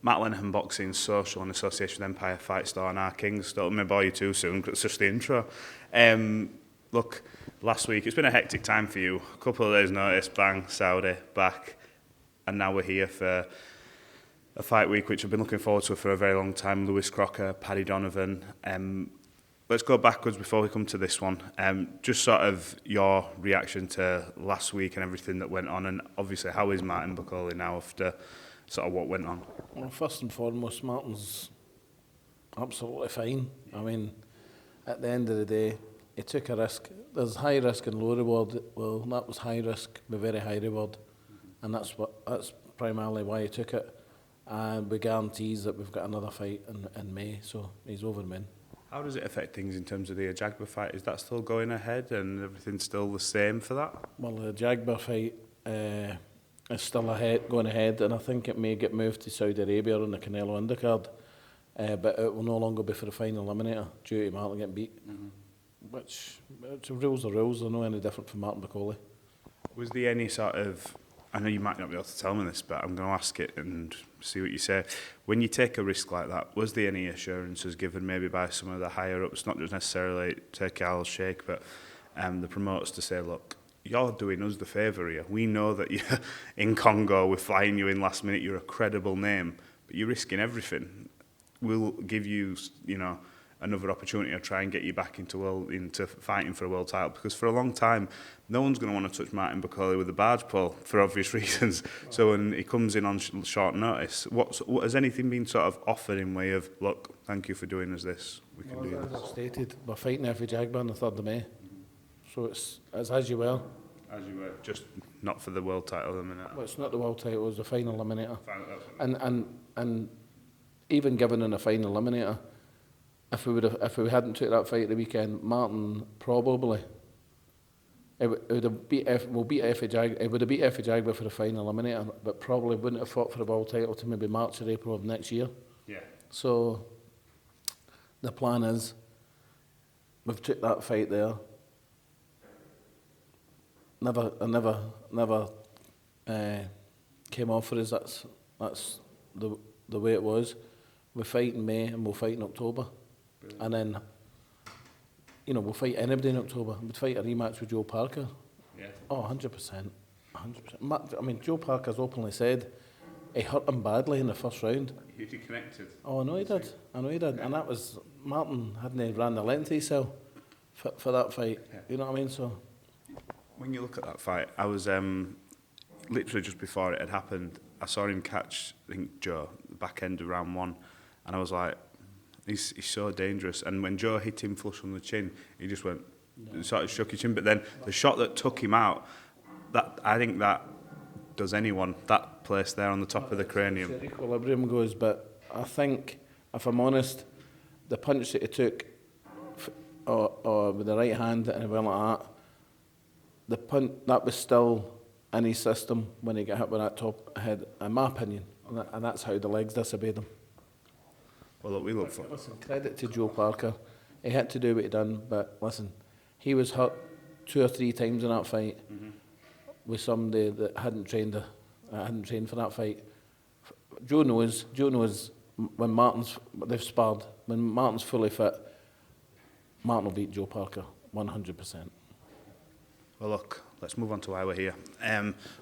Matt Lenihan Boxing Social in association with Empire Fight Store and our Kings. Don't let me bore you too soon, because it's just the intro. Look, last week, it's been a hectic time for you. A couple of days notice, bang, Saudi, back. And now we're here for a fight week, which I've been looking forward to for a very long time. Lewis Crocker, Paddy Donovan. Let's go backwards before we come to this one. Just sort of your reaction to last week and everything that went on, and obviously how is Parker-Bakole now after sort of what went on? Well, first and foremost, Martin's absolutely fine. I mean, at the end of the day, he took a risk. There's high risk and low reward. Well, that was high risk, but very high reward, and that's primarily why he took it. And we guarantees that we've got another fight in May, so he's over the moon. How does it affect things in terms of the Ajagba fight? Is that still going ahead and everything's still the same for that? Well, the Ajagba fight is still going ahead, and I think it may get moved to Saudi Arabia on the Canelo undercard, but it will no longer be for the final eliminator due to Martin getting beat. Mm-hmm. Which rules are rules. They're not any different from Parker-Bakole. Was there any sort of, I know you might not be able to tell me this, but I'm going to ask it and see what you say. When you take a risk like that, was there any assurances given maybe by some of the higher ups, not just necessarily take Al Sheikh, but the promoters to say, look, you're doing us the favour here. We know that you're in Congo, we're flying you in last minute, you're a credible name, but you're risking everything. We'll give you, another opportunity to try and get you back into fighting for a world title, because for a long time no one's going to want to touch Parker-Bakole with a barge pole for obvious reasons. So when he comes in on short notice, what has anything been sort of offered in way of, look, thank you for doing us this, we can do this? As I've stated, we're fighting every Jagba on the 3rd of May, so it's as you were. As you were, just not for the world title at the minute. Well, it's not the world title, it's the final eliminator. And even given in a final eliminator, if we hadn't took that fight the weekend, Martin probably it would have beat Effie Jagba for the final eliminator, but probably wouldn't have fought for the world title to maybe March or April of next year. Yeah. So the plan is we've took that fight there. Never came off for us. That's the way it was. We fight in May and we'll fight in October. Brilliant. And then, we'll fight anybody in October. We'd fight a rematch with Joe Parker. Yeah. Oh, 100%. 100%. I mean, Joe Parker's openly said he hurt him badly in the first round. He connected. Oh, I know he did. Yeah. And that was, Martin hadn't ran the length of himself for that fight. Yeah. You know what I mean? So, when you look at that fight, I was literally just before it had happened, I saw him catch, I think, Joe, the back end of round 1, and I was like, he's so dangerous. And when Joe hit him flush on the chin, he just went, sort of shook his chin. But then the shot that took him out, I think that does anyone, that place there on the top of the cranium. Where equilibrium goes, but I think, if I'm honest, the punch that he took, or with the right hand and went like that, the punch, that was still in his system when he got hit with that top head, in my opinion, and that's how the legs disobeyed him. Well, look, we look for. Listen, credit to Joe Parker. He had to do what he done, but listen, he was hurt 2 or 3 times in that fight with somebody that hadn't trained for that fight. Joe knows when they've sparred, when Martin's fully fit, Martin will beat Joe Parker 100%. Well, look, let's move on to why we're here.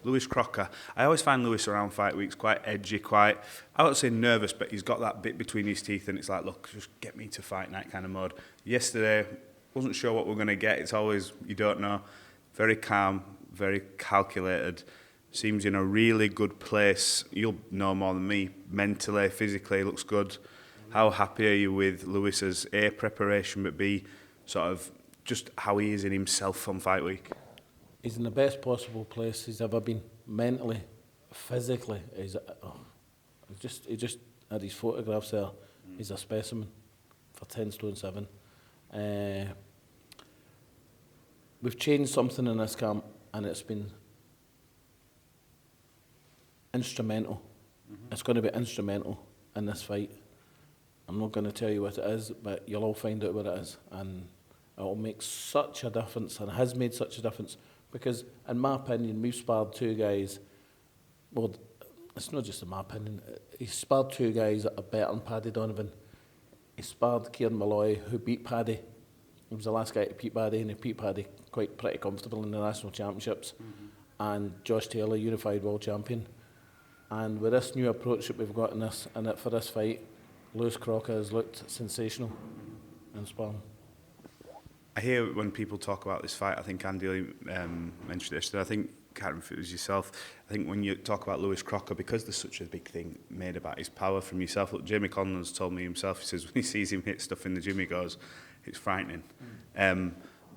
Lewis Crocker. I always find Lewis around fight weeks quite edgy, I won't say nervous, but he's got that bit between his teeth and it's like, look, just get me to fight night kind of mode. Yesterday, wasn't sure what we're going to get. It's always, you don't know. Very calm, very calculated. Seems in a really good place. You'll know more than me. Mentally, physically, looks good. How happy are you with Lewis's A, preparation, but B, sort of just how he is in himself on fight week? He's in the best possible place he's ever been, mentally, physically. He just had his photographs there. He's a specimen for 10 stone 7. We've changed something in this camp, and it's been instrumental. It's going to be instrumental in this fight. I'm not going to tell you what it is, but you'll all find out what it is, and it will make such a difference, and has made such a difference. Because, in my opinion, we've sparred 2 guys. Well, it's not just in my opinion. He sparred two guys that are better than Paddy Donovan. He sparred Kieran Malloy, who beat Paddy. He was the last guy to beat Paddy, and he beat Paddy pretty comfortable in the national championships. And Josh Taylor, unified world champion. And with this new approach that we've got in this, and for this fight, Lewis Crocker has looked sensational in sparring. I hear when people talk about this fight, I think Andy mentioned this, I think, can't remember if it was yourself, I think when you talk about Lewis Crocker, because there's such a big thing made about his power from yourself, look, Jamie Conlon's told me himself, he says when he sees him hit stuff in the gym, he goes, it's frightening.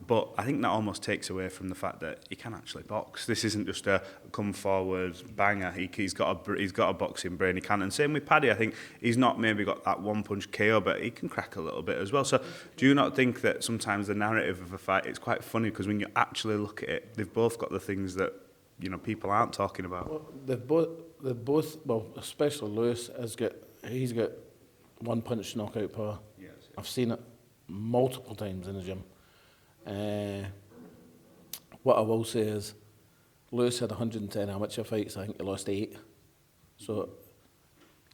But I think that almost takes away from the fact that he can actually box. This isn't just a come forward banger. He's got a boxing brain. He can. And same with Paddy. I think he's not maybe got that one punch KO, but he can crack a little bit as well. So do you not think that sometimes the narrative of a fight, it's quite funny because when you actually look at it, they've both got the things that people aren't talking about. Well, they've both. Well, especially Lewis he's got one punch knockout power. Yes. I've seen it multiple times in the gym. What I will say is, Lewis had 110 amateur fights. I think he lost 8. So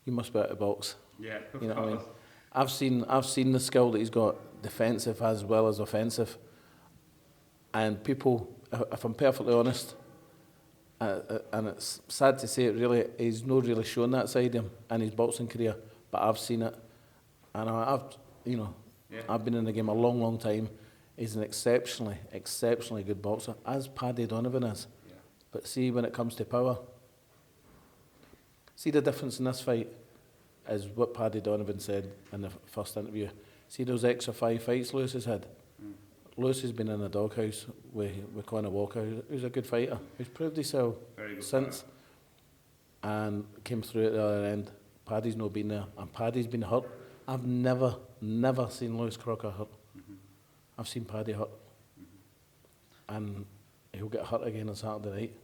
he must be out of box. Yeah, you know what I mean. I've seen the skill that he's got, defensive as well as offensive. And people, if I'm perfectly honest, and it's sad to say it, really, he's not really shown that side of him in his boxing career. But I've seen it, and I've been in the game a long, long time. He's an exceptionally good boxer, as Paddy Donovan is. Yeah. But see, when it comes to power, see the difference in this fight is what Paddy Donovan said in the first interview. See those extra 5 fights Lewis has had? Lewis has been in a doghouse with Conor Walker, who's a good fighter. He's proved himself since and came through at the other end. Paddy's not been there, and Paddy's been hurt. I've never seen Lewis Crocker hurt. I've seen Paddy hurt, and he'll get hurt again on Saturday night.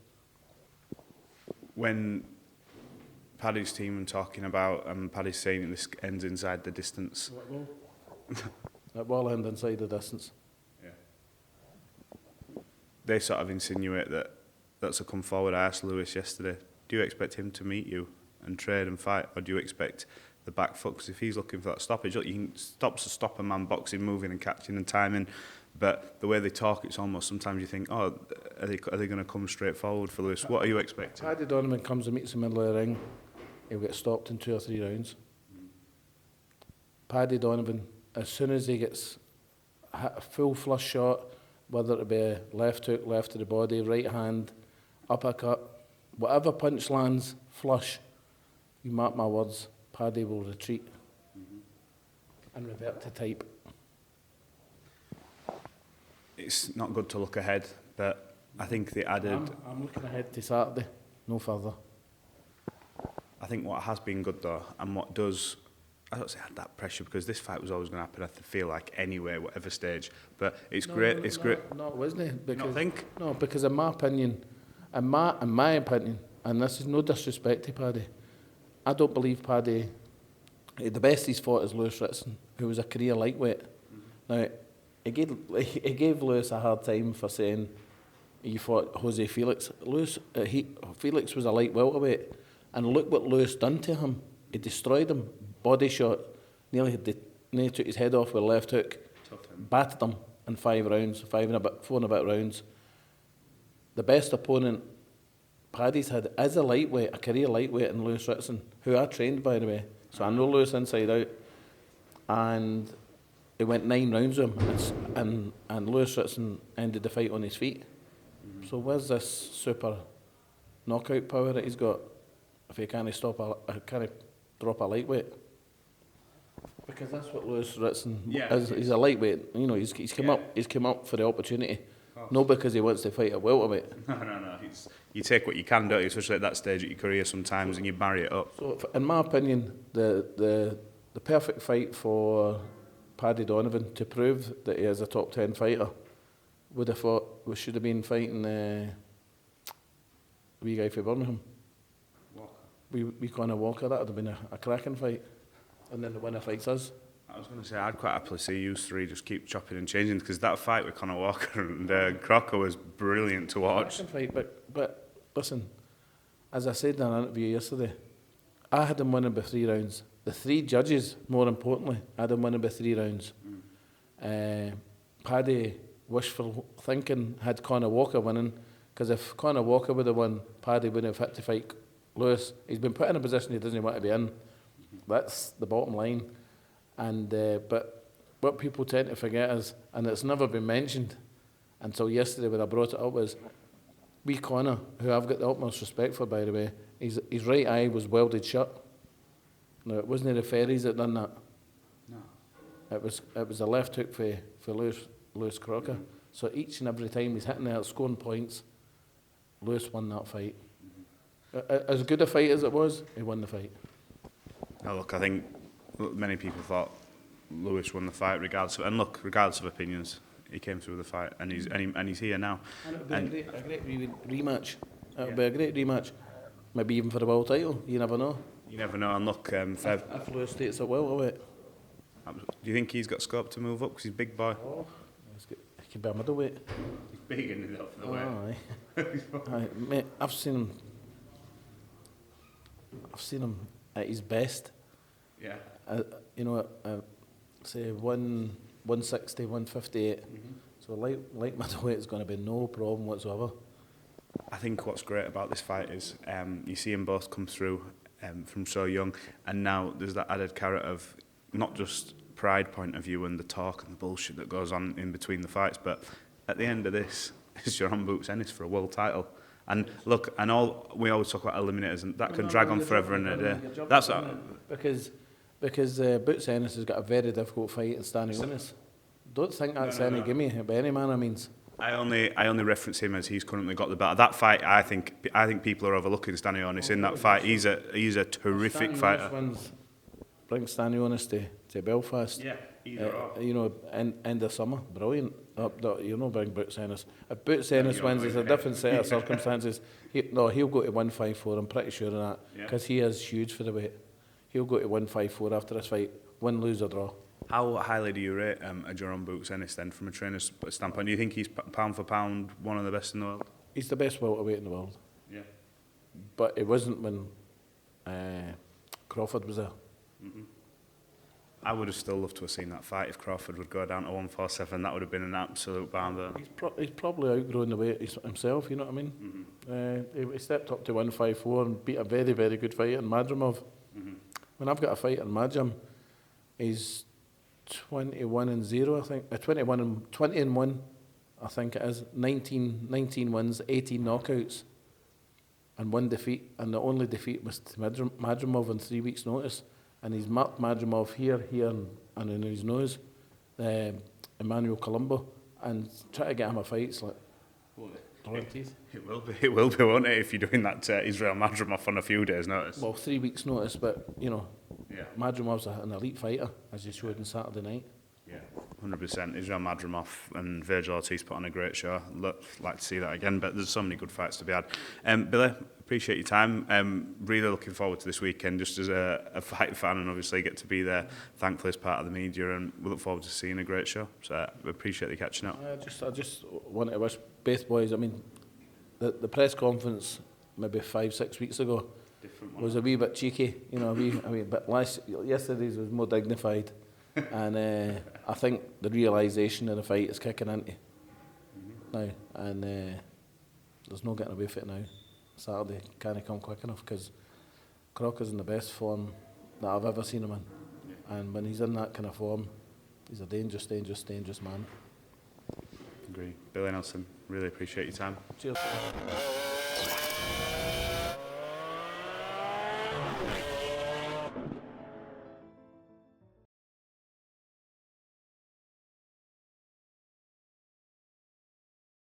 When Paddy's team are talking about, Paddy's saying this ends inside the distance. That will end inside the distance. Yeah. They sort of insinuate that that's a come forward. I asked Lewis yesterday, do you expect him to meet you and trade and fight, or do you expect the back foot? Because if he's looking for that stoppage, look, you can stop a man boxing, moving and catching and timing, but the way they talk, it's almost sometimes you think, oh, are they going to come straight forward for Lewis? What are you expecting? Paddy Donovan comes and meets in the middle of the ring, he'll get stopped in 2 or 3 rounds. Paddy Donovan, as soon as he gets a full flush shot, whether it be a left hook, left to the body, right hand, uppercut, whatever punch lands, flush, you mark my words, Paddy will retreat and revert to type. It's not good to look ahead, but I think they added... I'm looking ahead to Saturday, no further. I think what has been good though, and what does... I don't say add that pressure, because this fight was always going to happen, I feel like, anyway, whatever stage. But it's great. No, it wasn't. You don't think? No, because in my opinion, and this is no disrespect to Paddy, I don't believe Paddy, the best he's fought is Lewis Ritson, who was a career lightweight. Now, he gave Lewis a hard time for saying he fought Jose Felix. Felix was a light welterweight, and look what Lewis done to him. He destroyed him, body shot, nearly took his head off with a left hook, battered him in 5 rounds, 4 and a bit rounds. The best opponent Paddy's had is a lightweight, a career lightweight in Lewis Ritson, who I trained, by the way. So I know Lewis inside out. And he went 9 rounds with him, and Lewis Ritson ended the fight on his feet. So where's this super knockout power that he's got if he can't drop a lightweight? Because that's what Lewis Ritson is. He's a lightweight. You know, he's come up for the opportunity. Not because he wants to fight a welterweight. No. You take what you can, don't you? Especially at that stage of your career sometimes, and you marry it up. So, in my opinion, the perfect fight for Paddy Donovan to prove that he is a top 10 fighter should have been fighting the wee guy from Birmingham. Walker. We Conor Walker. That would have been a cracking fight. And then the winner fights us. I was going to say, I'd quite happily see you 3 just keep chopping and changing, because that fight with Conor Walker and Crocker was brilliant to watch. Fight, but listen, as I said in an interview yesterday, I had him winning by 3 rounds. The 3 judges, more importantly, had him winning by 3 rounds. Paddy, wishful thinking, had Conor Walker winning, because if Conor Walker would have won, Paddy wouldn't have had to fight Lewis. He's been put in a position he doesn't want to be in. That's the bottom line. And but what people tend to forget is, and it's never been mentioned until yesterday when I brought it up, was wee Conor, who I've got the utmost respect for, by the way, his right eye was welded shut. No, it wasn't the referees that done that. No. It was a left hook for Lewis Crocker. So each and every time he's hitting there, scoring points, Lewis won that fight. As good a fight as it was, he won the fight. Now look, I think many people thought Lewis won the fight regardless of opinions. He came through the fight, and he's here now. And it'll be a great rematch. It'll be a great rematch. Maybe even for the world title. You never know. You never know. And look, if Lewis takes it well away. Do you think he's got scope to move up? Because he's a big boy. Oh, he could be a middleweight. He's big in it up for the weight. Aye, mate, I've seen him at his best. Yeah. Say 160, 158. So light middleweight is going to be no problem whatsoever. I think what's great about this fight is you see them both come through from so young, and now there's that added carrot of not just pride point of view and the talk and the bullshit that goes on in between the fights, but at the end of this, it's Jaron Boots Ennis for a world title. And look, we always talk about eliminators, and that can drag on forever and a day. That's because Boots Ennis has got a very difficult fight in Stanley Ennis. Don't think that's any gimme by any manner means. I only reference him as he's currently got the belt. That fight, I think people are overlooking Stanley Ennis in that fight. He's a terrific fighter. Bring Stanley Ennis to Belfast. Yeah, end of summer, brilliant. Bring Boots Ennis. If Boots Ennis wins, it's a different set of circumstances. He'll go to 154. I'm pretty sure of that, because he is huge for the weight. He'll go to 154 after this fight, win, lose or draw. How highly do you rate a Jaron Boots Ennis then, from a trainer's standpoint? Do you think he's pound for pound one of the best in the world? He's the best welterweight in the world. Yeah. But it wasn't when Crawford was there. I would have still loved to have seen that fight if Crawford would go down to 147. That would have been an absolute barn. He's probably outgrown the weight himself, you know what I mean? He stepped up to 154 and beat a very, very good fighter in Madrimov. When I've got a fight in Madrim, he's 21-0, I think. 20-1, I think it is. 19 wins, 18 knockouts, and 1 defeat. And the only defeat was to Madrimov on 3 weeks' notice. And he's marked Madrimov here, and in his nose, Emmanuel Colombo, and try to get him a fight. It's like, it will be, won't it, if you're doing that Israel Madrimov on a few days' notice? Well, 3 weeks' notice, but Madrimov's an elite fighter, as he showed on Saturday night. Yeah, 100%. Israel Madrimov and Virgil Ortiz put on a great show. Like to see that again, but there's so many good fights to be had. Billy, appreciate your time. Really looking forward to this weekend, just as a fight fan, and obviously get to be there, thankfully, as part of the media, and we look forward to seeing a great show. So we appreciate you catching up. I just want to wish both boys, I mean, the press conference maybe 5-6 weeks ago was a wee bit cheeky, but yesterday's was more dignified. And I think the realisation of the fight is kicking into now, and there's no getting away from it now. Saturday can't come quick enough, because Crocker's in the best form that I've ever seen him in, and when he's in that kind of form, he's a dangerous man. Agree. Billy Nelson, really appreciate your time. Cheers.